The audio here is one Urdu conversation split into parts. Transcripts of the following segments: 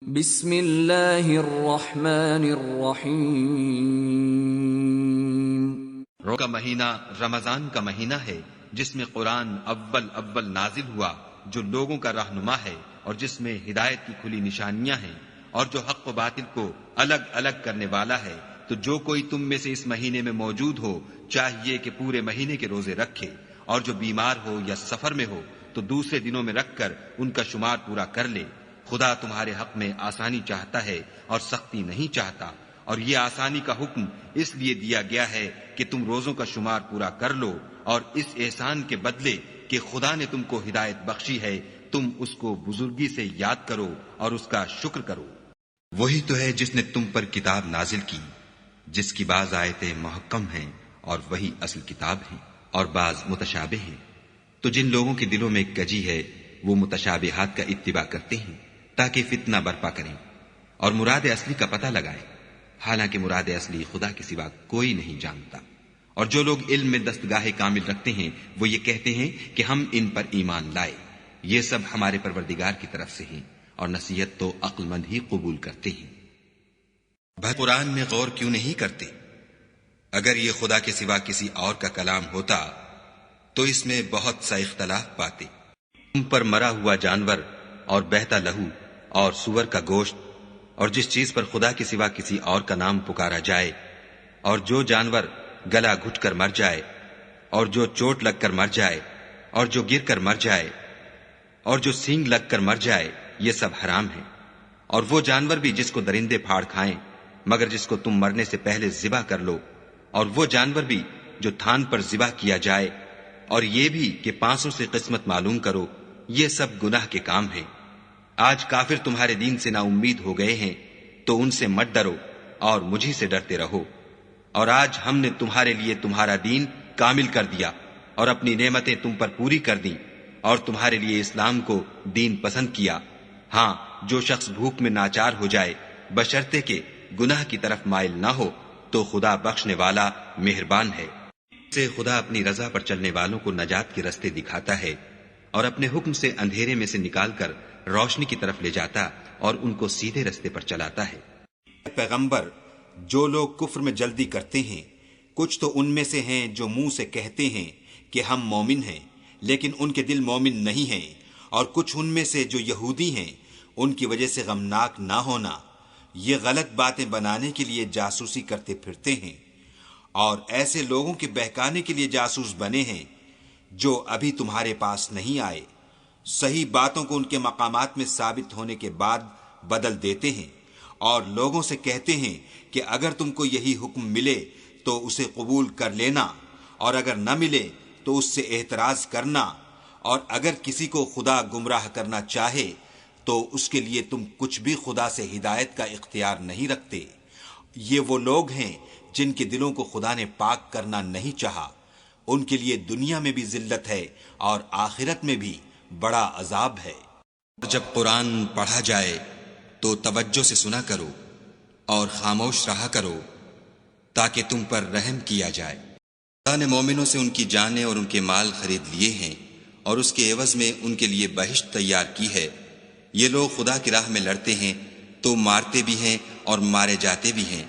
بسم اللہ الرحمن الرحیم۔ رو کا مہینہ رمضان کا مہینہ ہے جس میں قرآن اول نازل ہوا، جو لوگوں کا رہنما ہے اور جس میں ہدایت کی کھلی نشانیاں ہیں اور جو حق و باطل کو الگ الگ کرنے والا ہے۔ تو جو کوئی تم میں سے اس مہینے میں موجود ہو چاہیے کہ پورے مہینے کے روزے رکھے، اور جو بیمار ہو یا سفر میں ہو تو دوسرے دنوں میں رکھ کر ان کا شمار پورا کر لے۔ خدا تمہارے حق میں آسانی چاہتا ہے اور سختی نہیں چاہتا، اور یہ آسانی کا حکم اس لیے دیا گیا ہے کہ تم روزوں کا شمار پورا کر لو، اور اس احسان کے بدلے کہ خدا نے تم کو ہدایت بخشی ہے تم اس کو بزرگی سے یاد کرو اور اس کا شکر کرو۔ وہی تو ہے جس نے تم پر کتاب نازل کی، جس کی بعض آیتیں محکم ہیں اور وہی اصل کتاب ہیں، اور بعض متشابہ ہیں۔ تو جن لوگوں کے دلوں میں کجی ہے وہ متشابہات کا اتباع کرتے ہیں تاکہ فتنہ برپا کریں اور مراد اصلی کا پتہ لگائیں، حالانکہ مراد اصلی خدا کے سوا کوئی نہیں جانتا۔ اور جو لوگ علم میں دستگاہ کامل رکھتے ہیں وہ یہ کہتے ہیں کہ ہم ان پر ایمان لائے، یہ سب ہمارے پروردگار کی طرف سے ہیں، اور نصیحت تو عقل مند ہی قبول کرتے ہیں۔ بھلا قرآن میں غور کیوں نہیں کرتے؟ اگر یہ خدا کے سوا کسی اور کا کلام ہوتا تو اس میں بہت سا اختلاف پاتے۔ تم پر مرا ہوا جانور اور بہتا لہو اور سور کا گوشت اور جس چیز پر خدا کے سوا کسی اور کا نام پکارا جائے، اور جو جانور گلا گھٹ کر مر جائے، اور جو چوٹ لگ کر مر جائے، اور جو گر کر مر جائے، اور جو سینگ لگ کر مر جائے، یہ سب حرام ہے۔ اور وہ جانور بھی جس کو درندے پھاڑ کھائیں مگر جس کو تم مرنے سے پہلے ذبح کر لو، اور وہ جانور بھی جو تھان پر ذبح کیا جائے، اور یہ بھی کہ پانسوں سے قسمت معلوم کرو، یہ سب گناہ کے کام ہیں۔ آج کافر تمہارے دین سے نا امید ہو گئے ہیں تو ان سے مت ڈرو اور مجھی سے ڈرتے رہو۔ اور آج ہم نے تمہارے لیے تمہارا دین کامل کر دیا اور اپنی نعمتیں تم پر پوری کر دیں، اور تمہارے لیے اسلام کو دین پسند کیا۔ ہاں، جو شخص بھوک میں ناچار ہو جائے بشرطے کہ گناہ کی طرف مائل نہ ہو تو خدا بخشنے والا مہربان ہے۔ سے خدا اپنی رضا پر چلنے والوں کو نجات کے رستے دکھاتا ہے اور اپنے حکم سے اندھیرے میں سے نکال کر روشنی کی طرف لے جاتا اور ان کو سیدھے رستے پر چلاتا ہے۔ پیغمبر، جو لوگ کفر میں جلدی کرتے ہیں کچھ تو ان میں سے ہیں جو منہ سے کہتے ہیں کہ ہم مومن ہیں لیکن ان کے دل مومن نہیں ہیں، اور کچھ ان میں سے جو یہودی ہیں ان کی وجہ سے غمناک نہ ہونا، یہ غلط باتیں بنانے کے لیے جاسوسی کرتے پھرتے ہیں، اور ایسے لوگوں کے بہکانے کے لیے جاسوس بنے ہیں جو ابھی تمہارے پاس نہیں آئے، صحیح باتوں کو ان کے مقامات میں ثابت ہونے کے بعد بدل دیتے ہیں، اور لوگوں سے کہتے ہیں کہ اگر تم کو یہی حکم ملے تو اسے قبول کر لینا، اور اگر نہ ملے تو اس سے اعتراض کرنا، اور اگر کسی کو خدا گمراہ کرنا چاہے تو اس کے لیے تم کچھ بھی خدا سے ہدایت کا اختیار نہیں رکھتے۔ یہ وہ لوگ ہیں جن کے دلوں کو خدا نے پاک کرنا نہیں چاہا، ان کے لیے دنیا میں بھی ذلت ہے اور آخرت میں بھی بڑا عذاب ہے۔ جب قرآن پڑھا جائے تو توجہ سے سنا کرو اور خاموش رہا کرو تاکہ تم پر رحم کیا جائے۔ خدا نے مومنوں سے ان کی جانیں اور ان کے مال خرید لیے ہیں اور اس کے عوض میں ان کے لیے بہشت تیار کی ہے۔ یہ لوگ خدا کی راہ میں لڑتے ہیں تو مارتے بھی ہیں اور مارے جاتے بھی ہیں۔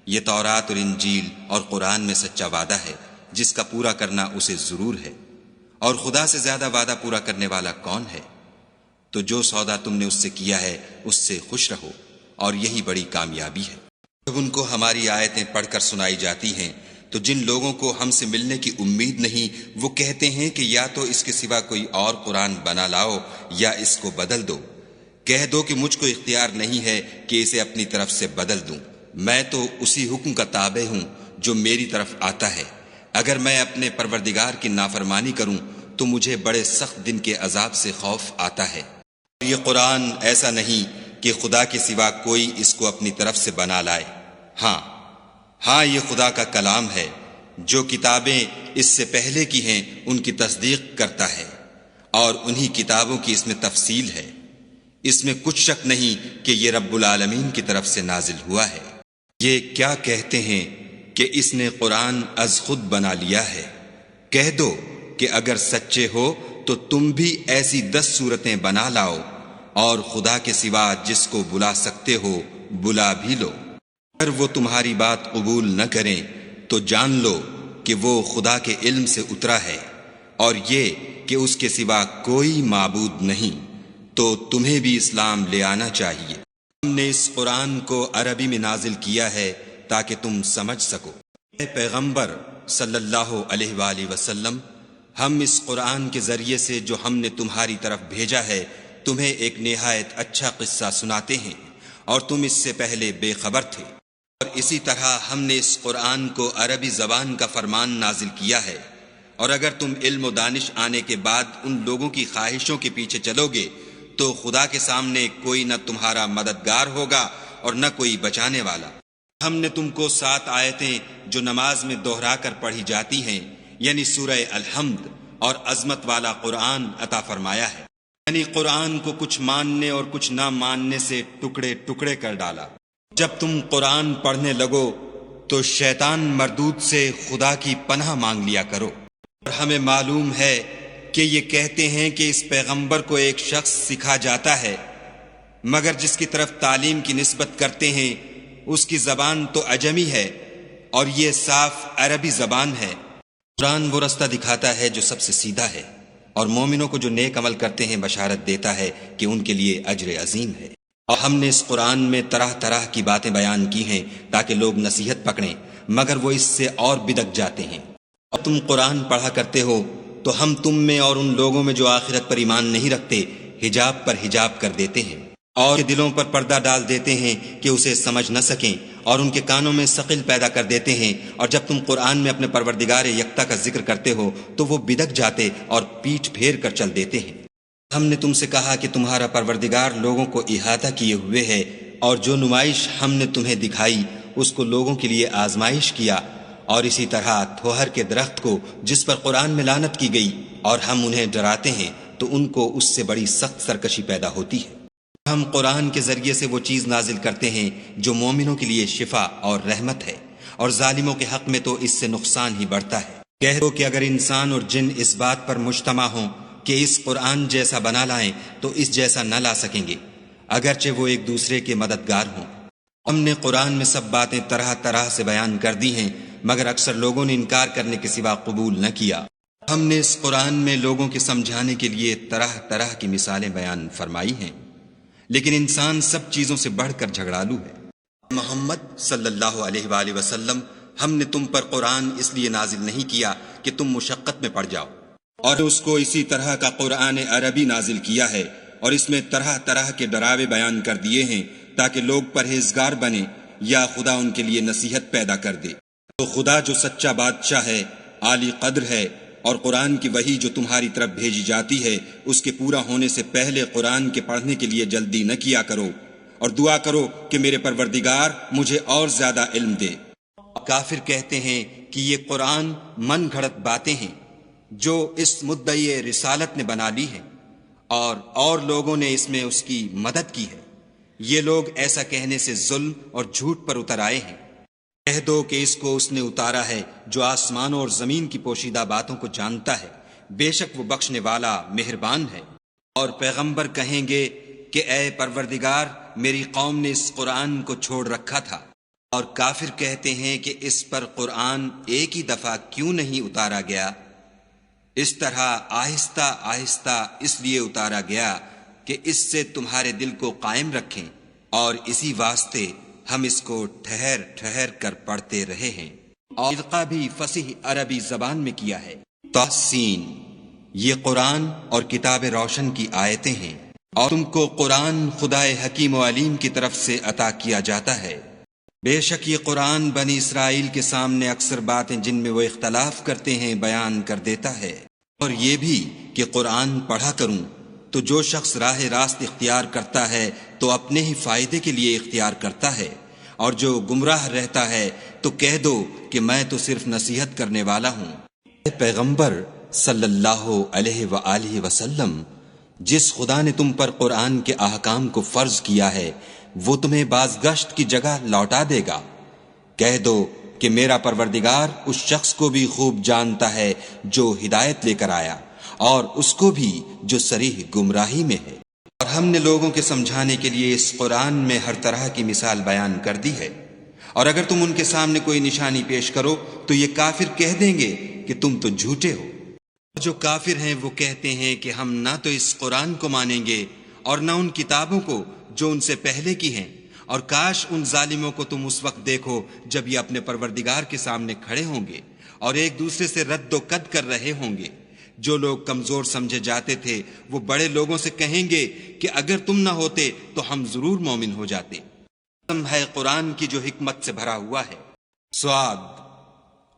یہ تورات اور انجیل اور قرآن میں سچا وعدہ ہے جس کا پورا کرنا اسے ضرور ہے، اور خدا سے زیادہ وعدہ پورا کرنے والا کون ہے؟ تو جو سودا تم نے اس سے کیا ہے اس سے خوش رہو، اور یہی بڑی کامیابی ہے۔ جب ان کو ہماری آیتیں پڑھ کر سنائی جاتی ہیں تو جن لوگوں کو ہم سے ملنے کی امید نہیں وہ کہتے ہیں کہ یا تو اس کے سوا کوئی اور قرآن بنا لاؤ یا اس کو بدل دو۔ کہہ دو کہ مجھ کو اختیار نہیں ہے کہ اسے اپنی طرف سے بدل دوں، میں تو اسی حکم کا تابع ہوں جو میری طرف آتا ہے۔ اگر میں اپنے پروردگار کی نافرمانی کروں تو مجھے بڑے سخت دن کے عذاب سے خوف آتا ہے۔ یہ قرآن ایسا نہیں کہ خدا کے سوا کوئی اس کو اپنی طرف سے بنا لائے۔ ہاں یہ خدا کا کلام ہے، جو کتابیں اس سے پہلے کی ہیں ان کی تصدیق کرتا ہے، اور انہی کتابوں کی اس میں تفصیل ہے۔ اس میں کچھ شک نہیں کہ یہ رب العالمین کی طرف سے نازل ہوا ہے۔ یہ کیا کہتے ہیں کہ اس نے قرآن از خود بنا لیا ہے؟ کہہ دو کہ اگر سچے ہو تو تم بھی ایسی 10 صورتیں بنا لاؤ اور خدا کے سوا جس کو بلا سکتے ہو بلا بھی لو۔ اگر وہ تمہاری بات قبول نہ کریں تو جان لو کہ وہ خدا کے علم سے اترا ہے، اور یہ کہ اس کے سوا کوئی معبود نہیں، تو تمہیں بھی اسلام لے آنا چاہیے۔ ہم نے اس قرآن کو عربی میں نازل کیا ہے تاکہ تم سمجھ سکو۔ اے پیغمبر صلی اللہ علیہ وآلہ وسلم، ہم اس قرآن کے ذریعے سے جو ہم نے تمہاری طرف بھیجا ہے تمہیں ایک نہایت اچھا قصہ سناتے ہیں، اور تم اس سے پہلے بے خبر تھے۔ اور اسی طرح ہم نے اس قرآن کو عربی زبان کا فرمان نازل کیا ہے، اور اگر تم علم و دانش آنے کے بعد ان لوگوں کی خواہشوں کے پیچھے چلو گے تو خدا کے سامنے کوئی نہ تمہارا مددگار ہوگا اور نہ کوئی بچانے والا۔ ہم نے تم کو 7 آیتیں جو نماز میں دہرا کر پڑھی جاتی ہیں، یعنی سورہ الحمد اور عظمت والا قرآن عطا فرمایا ہے، یعنی قرآن کو کچھ ماننے اور کچھ نہ ماننے سے ٹکڑے ٹکڑے کر ڈالا۔ جب تم قرآن پڑھنے لگو تو شیطان مردود سے خدا کی پناہ مانگ لیا کرو۔ اور ہمیں معلوم ہے کہ یہ کہتے ہیں کہ اس پیغمبر کو ایک شخص سکھا جاتا ہے، مگر جس کی طرف تعلیم کی نسبت کرتے ہیں اس کی زبان تو عجمی ہے اور یہ صاف عربی زبان ہے۔ قرآن وہ رستہ دکھاتا ہے جو سب سے سیدھا ہے، اور مومنوں کو جو نیک عمل کرتے ہیں بشارت دیتا ہے کہ ان کے لیے اجر عظیم ہے۔ اور ہم نے اس قرآن میں طرح طرح کی باتیں بیان کی ہیں تاکہ لوگ نصیحت پکڑیں، مگر وہ اس سے اور بدک جاتے ہیں۔ اور تم قرآن پڑھا کرتے ہو تو ہم تم میں اور ان لوگوں میں جو آخرت پر ایمان نہیں رکھتے حجاب پر حجاب کر دیتے ہیں، اور دلوں پر پردہ ڈال دیتے ہیں کہ اسے سمجھ نہ سکیں، اور ان کے کانوں میں ثقل پیدا کر دیتے ہیں، اور جب تم قرآن میں اپنے پروردگار یکتا کا ذکر کرتے ہو تو وہ بدک جاتے اور پیٹھ پھیر کر چل دیتے ہیں۔ ہم نے تم سے کہا کہ تمہارا پروردگار لوگوں کو احاطہ کیے ہوئے ہے، اور جو نمائش ہم نے تمہیں دکھائی اس کو لوگوں کے لیے آزمائش کیا، اور اسی طرح تھوہر کے درخت کو جس پر قرآن میں لعنت کی گئی اور ہم انہیں ڈراتے ہیں تو ان کو اس سے بڑی سخت سرکشی پیدا ہوتی ہے۔ ہم قرآن کے ذریعے سے وہ چیز نازل کرتے ہیں جو مومنوں کے لیے شفا اور رحمت ہے، اور ظالموں کے حق میں تو اس سے نقصان ہی بڑھتا ہے۔ کہہ دو کہ اگر انسان اور جن اس بات پر مجتمع ہوں کہ اس قرآن جیسا بنا لائیں تو اس جیسا نہ لا سکیں گے، اگرچہ وہ ایک دوسرے کے مددگار ہوں۔ ہم نے قرآن میں سب باتیں طرح طرح سے بیان کر دی ہیں، مگر اکثر لوگوں نے انکار کرنے کے سوا قبول نہ کیا۔ ہم نے اس قرآن میں لوگوں کے سمجھانے کے لیے طرح طرح کی مثالیں بیان فرمائی ہیں، لیکن انسان سب چیزوں سے بڑھ کر جھگڑالو ہے۔ محمد صلی اللہ علیہ وآلہ وسلم، ہم نے تم پر قرآن اس لیے نازل نہیں کیا کہ تم مشقت میں پڑ جاؤ، اور اس کو اسی طرح کا قرآن عربی نازل کیا ہے، اور اس میں طرح طرح کے ڈراوے بیان کر دیے ہیں تاکہ لوگ پرہیزگار بنیں یا خدا ان کے لیے نصیحت پیدا کر دے۔ تو خدا جو سچا بادشاہ ہے، عالی قدر ہے، اور قرآن کی وحی جو تمہاری طرف بھیجی جاتی ہے اس کے پورا ہونے سے پہلے قرآن کے پڑھنے کے لیے جلدی نہ کیا کرو، اور دعا کرو کہ میرے پروردگار مجھے اور زیادہ علم دے۔ کافر کہتے ہیں کہ یہ قرآن من گھڑت باتیں ہیں جو اس مدعی رسالت نے بنا لی ہیں، اور لوگوں نے اس میں اس کی مدد کی ہے۔ یہ لوگ ایسا کہنے سے ظلم اور جھوٹ پر اتر آئے ہیں۔ کہہ دو کہ اس کو اس نے اتارا ہے جو آسمانوں اور زمین کی پوشیدہ باتوں کو جانتا ہے، بے شک وہ بخشنے والا مہربان ہے۔ اور پیغمبر کہیں گے کہ اے پروردگار، میری قوم نے اس قرآن کو چھوڑ رکھا تھا۔ اور کافر کہتے ہیں کہ اس پر قرآن ایک ہی دفعہ کیوں نہیں اتارا گیا؟ اس طرح آہستہ آہستہ اس لیے اتارا گیا کہ اس سے تمہارے دل کو قائم رکھیں، اور اسی واسطے ہم اس کو ٹھہر ٹھہر کر پڑھتے رہے ہیں۔ اور القا بھی فصیح عربی زبان میں کیا ہے۔ تحسین، یہ قرآن اور کتاب روشن کی آیتیں ہیں، اور تم کو قرآن خدائے حکیم و علیم کی طرف سے عطا کیا جاتا ہے۔ بے شک یہ قرآن بنی اسرائیل کے سامنے اکثر باتیں جن میں وہ اختلاف کرتے ہیں بیان کر دیتا ہے، اور یہ بھی کہ قرآن پڑھا کروں تو جو شخص راہ راست اختیار کرتا ہے تو اپنے ہی فائدے کے لیے اختیار کرتا ہے، اور جو گمراہ رہتا ہے تو کہہ دو کہ میں تو صرف نصیحت کرنے والا ہوں۔ اے پیغمبر صلی اللہ علیہ وآلہ وسلم، جس خدا نے تم پر قرآن کے احکام کو فرض کیا ہے وہ تمہیں بازگشت کی جگہ لوٹا دے گا۔ کہہ دو کہ میرا پروردگار اس شخص کو بھی خوب جانتا ہے جو ہدایت لے کر آیا، اور اس کو بھی جو صریح گمراہی میں ہے۔ اور ہم نے لوگوں کے سمجھانے کے لیے اس قرآن میں ہر طرح کی مثال بیان کر دی ہے، اور اگر تم ان کے سامنے کوئی نشانی پیش کرو تو یہ کافر کہہ دیں گے کہ تم تو جھوٹے ہو۔ جو کافر ہیں وہ کہتے ہیں کہ ہم نہ تو اس قرآن کو مانیں گے اور نہ ان کتابوں کو جو ان سے پہلے کی ہیں، اور کاش ان ظالموں کو تم اس وقت دیکھو جب یہ اپنے پروردگار کے سامنے کھڑے ہوں گے اور ایک دوسرے سے رد و قد کر رہے ہوں گے۔ جو لوگ کمزور سمجھے جاتے تھے وہ بڑے لوگوں سے کہیں گے کہ اگر تم نہ ہوتے تو ہم ضرور مومن ہو جاتے۔ قسم ہے قرآن کی جو حکمت سے بھرا ہوا ہے۔ سعاد،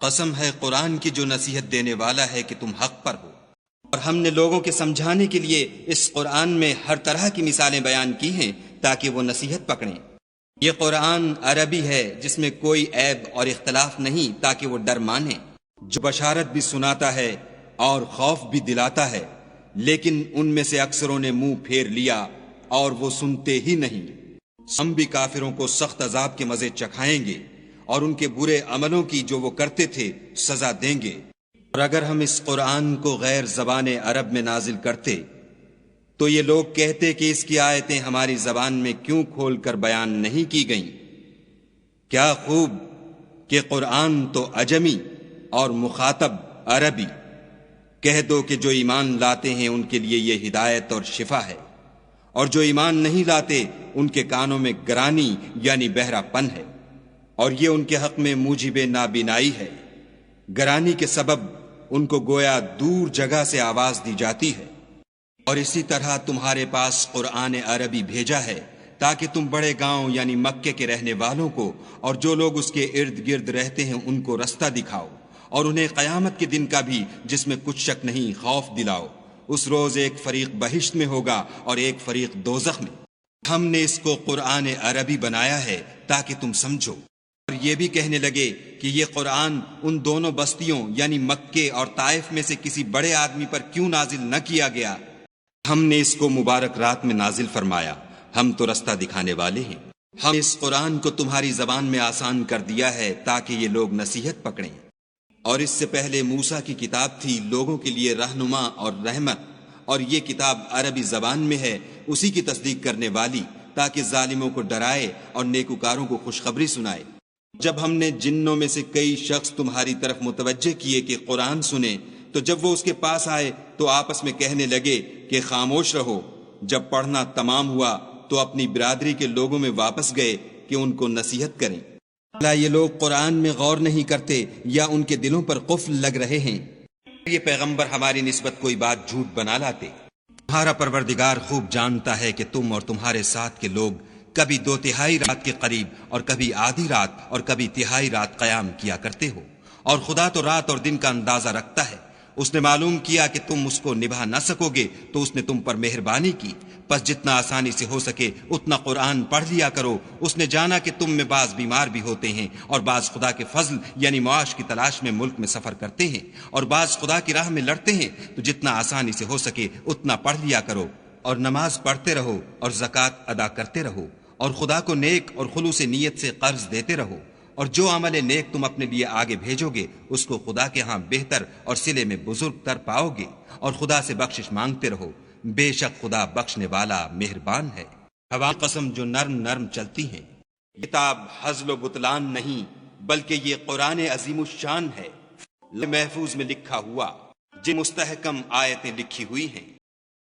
قسم ہے قرآن کی جو نصیحت دینے والا ہے کہ تم حق پر ہو۔ اور ہم نے لوگوں کے سمجھانے کے لیے اس قرآن میں ہر طرح کی مثالیں بیان کی ہیں تاکہ وہ نصیحت پکڑیں۔ یہ قرآن عربی ہے جس میں کوئی عیب اور اختلاف نہیں تاکہ وہ ڈر مانیں، جو بشارت بھی سناتا ہے اور خوف بھی دلاتا ہے، لیکن ان میں سے اکثروں نے منہ پھیر لیا اور وہ سنتے ہی نہیں۔ ہم بھی کافروں کو سخت عذاب کے مزے چکھائیں گے اور ان کے برے عملوں کی جو وہ کرتے تھے سزا دیں گے۔ اور اگر ہم اس قرآن کو غیر زبان عرب میں نازل کرتے تو یہ لوگ کہتے کہ اس کی آیتیں ہماری زبان میں کیوں کھول کر بیان نہیں کی گئیں؟ کیا خوب کہ قرآن تو عجمی اور مخاطب عربی۔ کہہ دو کہ جو ایمان لاتے ہیں ان کے لیے یہ ہدایت اور شفا ہے، اور جو ایمان نہیں لاتے ان کے کانوں میں گرانی یعنی بہرا پن ہے، اور یہ ان کے حق میں موجب نابینائی ہے۔ گرانی کے سبب ان کو گویا دور جگہ سے آواز دی جاتی ہے۔ اور اسی طرح تمہارے پاس قرآن عربی بھیجا ہے تاکہ تم بڑے گاؤں یعنی مکے کے رہنے والوں کو اور جو لوگ اس کے ارد گرد رہتے ہیں ان کو رستہ دکھاؤ، اور انہیں قیامت کے دن کا بھی جس میں کچھ شک نہیں خوف دلاؤ۔ اس روز ایک فریق بہشت میں ہوگا اور ایک فریق دوزخ میں۔ ہم نے اس کو قرآن عربی بنایا ہے تاکہ تم سمجھو۔ اور یہ بھی کہنے لگے کہ یہ قرآن ان دونوں بستیوں یعنی مکے اور طائف میں سے کسی بڑے آدمی پر کیوں نازل نہ کیا گیا؟ ہم نے اس کو مبارک رات میں نازل فرمایا، ہم تو رستہ دکھانے والے ہیں۔ ہم اس قرآن کو تمہاری زبان میں آسان کر دیا ہے تاکہ یہ لوگ نصیحت پکڑیں۔ اور اس سے پہلے موسیٰ کی کتاب تھی لوگوں کے لیے رہنما اور رحمت، اور یہ کتاب عربی زبان میں ہے اسی کی تصدیق کرنے والی، تاکہ ظالموں کو ڈرائے اور نیکوکاروں کو خوشخبری سنائے۔ جب ہم نے جنوں میں سے کئی شخص تمہاری طرف متوجہ کیے کہ قرآن سنیں تو جب وہ اس کے پاس آئے تو آپس میں کہنے لگے کہ خاموش رہو۔ جب پڑھنا تمام ہوا تو اپنی برادری کے لوگوں میں واپس گئے کہ ان کو نصیحت کریں۔ بھلا یہ لوگ قرآن میں غور نہیں کرتے یا ان کے دلوں پر قفل لگ رہے ہیں؟ یہ پیغمبر ہماری نسبت کوئی بات جھوٹ بنا لاتے۔ تمہارا پروردگار خوب جانتا ہے کہ تم اور تمہارے ساتھ کے لوگ کبھی 2/3 رات کے قریب اور کبھی آدھی رات اور کبھی تہائی رات قیام کیا کرتے ہو، اور خدا تو رات اور دن کا اندازہ رکھتا ہے۔ اس نے معلوم کیا کہ تم اس کو نبھا نہ سکو گے تو اس نے تم پر مہربانی کی، پس جتنا آسانی سے ہو سکے اتنا قرآن پڑھ لیا کرو۔ اس نے جانا کہ تم میں بعض بیمار بھی ہوتے ہیں اور بعض خدا کے فضل یعنی معاش کی تلاش میں ملک میں سفر کرتے ہیں، اور بعض خدا کی راہ میں لڑتے ہیں، تو جتنا آسانی سے ہو سکے اتنا پڑھ لیا کرو، اور نماز پڑھتے رہو اور زکوٰۃ ادا کرتے رہو، اور خدا کو نیک اور خلوص نیت سے قرض دیتے رہو، اور جو عمل نیک تم اپنے لیے آگے بھیجو گے اس کو خدا کے ہاں بہتر اور صلے میں بزرگ تر پاؤ گے، اور خدا سے بخشش مانگتے رہو، بے شک خدا بخشنے والا مہربان ہے۔ ہوا قسم جو نرم نرم چلتی ہیں، کتاب ہزل و بطلان نہیں بلکہ یہ قرآن عظیم الشان ہے، محفوظ میں لکھا ہوا، جن مستحکم آیتیں لکھی ہوئی ہیں۔